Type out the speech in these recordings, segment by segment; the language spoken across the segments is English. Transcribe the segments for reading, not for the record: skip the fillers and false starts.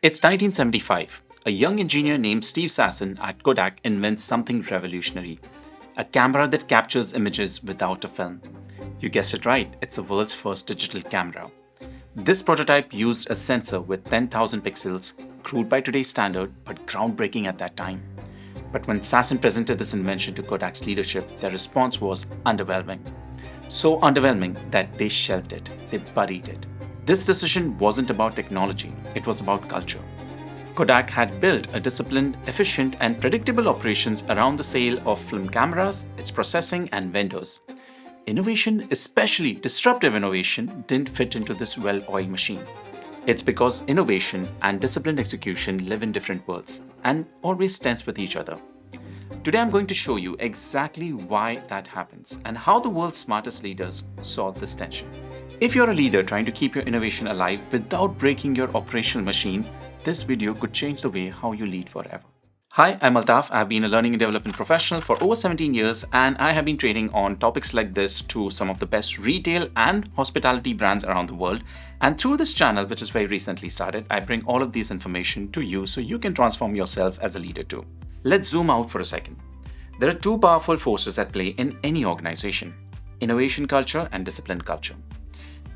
It's 1975. A young engineer named Steve Sasson at Kodak invents something revolutionary, a camera that captures images without a film. You guessed it right, it's the world's first digital camera. This prototype used a sensor with 10,000 pixels, crude by today's standard, but groundbreaking at that time. But when Sasson presented this invention to Kodak's leadership, their response was underwhelming. So underwhelming that they shelved it, they buried it. This decision wasn't about technology, it was about culture. Kodak had built a disciplined, efficient, and predictable operations around the sale of film cameras, its processing, and vendors. Innovation, especially disruptive innovation, didn't fit into this well-oiled machine. It's because innovation and disciplined execution live in different worlds and always tense with each other. Today I'm going to show you exactly why that happens and how the world's smartest leaders solve this tension. If you're a leader trying to keep your innovation alive without breaking your operational machine, this video could change the way how you lead forever. Hi, I'm Altaf. I've been a learning and development professional for over 17 years and I have been training on topics like this to some of the best retail and hospitality brands around the world. And through this channel, which is very recently started, I bring all of this information to you so you can transform yourself as a leader too. Let's zoom out for a second. There are two powerful forces at play in any organization: innovation culture and discipline culture.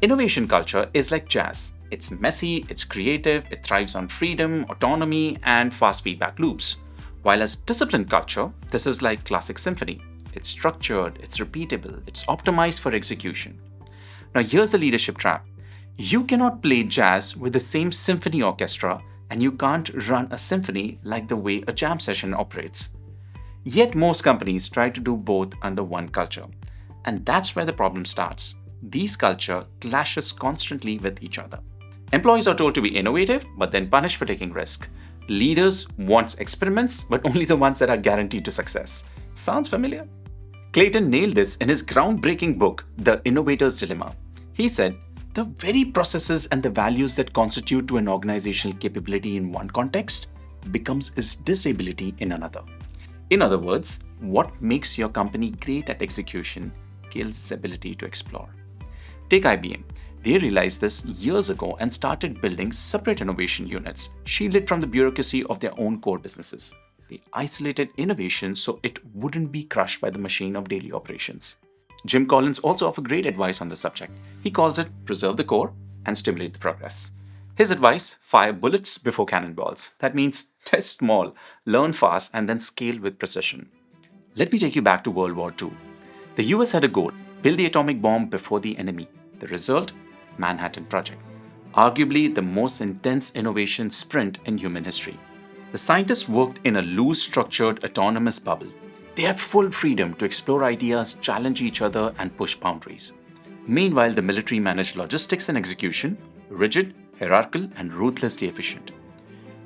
Innovation culture is like jazz. It's messy, it's creative, it thrives on freedom, autonomy, and fast feedback loops. While as discipline culture, this is like classic symphony. It's structured, it's repeatable, it's optimized for execution. Now here's the leadership trap. You cannot play jazz with the same symphony orchestra, and you can't run a symphony like the way a jam session operates. Yet most companies try to do both under one culture. And that's where the problem starts. These culture clashes constantly with each other. Employees are told to be innovative, but then punished for taking risk. Leaders want experiments, but only the ones that are guaranteed to success. Sounds familiar? Clayton nailed this in his groundbreaking book, The Innovator's Dilemma. He said, the very processes and the values that constitute to an organizational capability in one context becomes its disability in another. In other words, what makes your company great at execution kills its ability to explore. Take IBM. They realized this years ago and started building separate innovation units, shielded from the bureaucracy of their own core businesses. They isolated innovation so it wouldn't be crushed by the machine of daily operations. Jim Collins also offers great advice on the subject. He calls it preserve the core and stimulate the progress. His advice: fire bullets before cannonballs. That means test small, learn fast, and then scale with precision. Let me take you back to World War II. The US had a goal: build the atomic bomb before the enemy. The result? Manhattan Project. Arguably the most intense innovation sprint in human history. The scientists worked in a loose, structured, autonomous bubble. They had full freedom to explore ideas, challenge each other, and push boundaries. Meanwhile, the military managed logistics and execution, rigid, hierarchical, and ruthlessly efficient.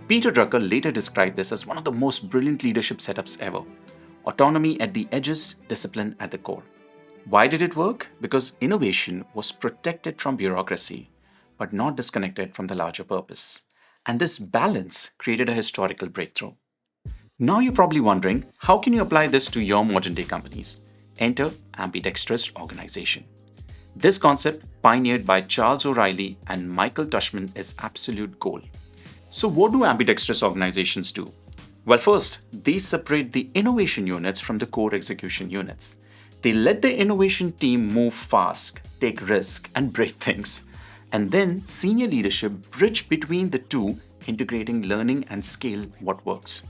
Peter Drucker later described this as one of the most brilliant leadership setups ever. Autonomy at the edges, discipline at the core. Why did it work? Because innovation was protected from bureaucracy, but not disconnected from the larger purpose. And this balance created a historical breakthrough. Now you're probably wondering, how can you apply this to your modern-day companies? Enter Ambidextrous Organization. This concept, pioneered by Charles O'Reilly and Michael Tushman, is absolute gold. So what do ambidextrous organizations do? Well, first, they separate the innovation units from the core execution units. They let the innovation team move fast, take risks, and break things. And then senior leadership bridge between the two, integrating learning and scale what works.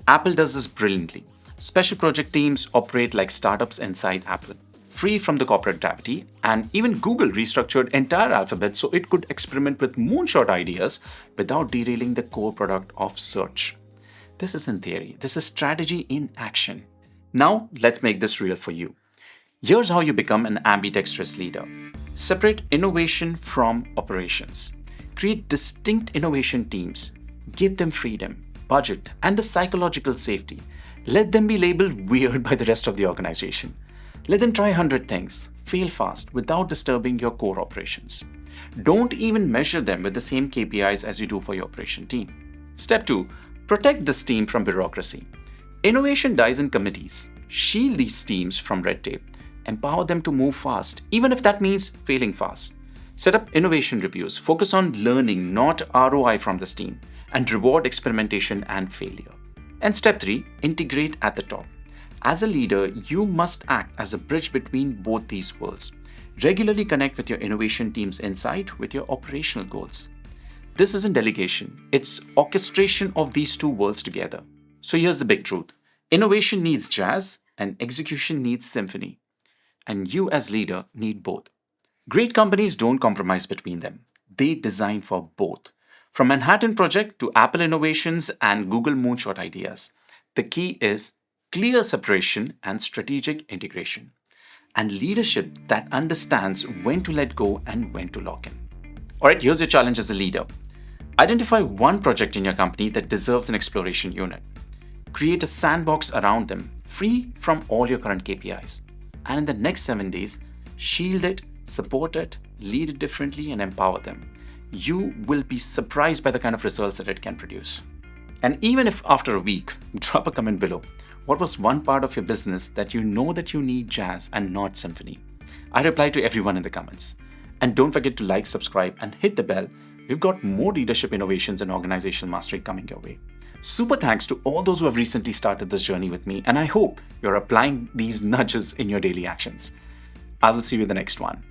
Apple does this brilliantly. Special project teams operate like startups inside Apple, free from the corporate gravity, and even Google restructured entire alphabet so it could experiment with moonshot ideas without derailing the core product of search. This is in theory. This is strategy in action. Now, let's make this real for you. Here's how you become an ambidextrous leader. Separate innovation from operations. Create distinct innovation teams. Give them freedom, budget, and the psychological safety. Let them be labeled weird by the rest of the organization. Let them try 100 things. Fail fast without disturbing your core operations. Don't even measure them with the same KPIs as you do for your operation team. Step 2. Protect this team from bureaucracy. Innovation dies in committees. Shield these teams from red tape. Empower them to move fast, even if that means failing fast. Set up innovation reviews. Focus on learning, not ROI from this team. and reward experimentation and failure. And step 3, integrate at the top. As a leader, you must act as a bridge between both these worlds. Regularly connect with your innovation team's insight with your operational goals. This isn't delegation, it's orchestration of these two worlds together. So here's the big truth. Innovation needs jazz and execution needs symphony. And you as leader need both. Great companies don't compromise between them. They design for both. From Manhattan Project to Apple innovations and Google moonshot ideas. The key is clear separation and strategic integration. And leadership that understands when to let go and when to lock in. Alright, here's your challenge as a leader. Identify one project in your company that deserves an exploration unit. Create a sandbox around them, free from all your current KPIs. And in the next 7 days, shield it, support it, lead it differently, and empower them. You will be surprised by the kind of results that it can produce. And even if after a week, drop a comment below. What was one part of your business that you know that you need jazz and not symphony? I reply to everyone in the comments. And don't forget to like, subscribe, and hit the bell. We've got more leadership innovations and organizational mastery coming your way. Super thanks to all those who have recently started this journey with me, and I hope you're applying these nudges in your daily actions. I will see you in the next one.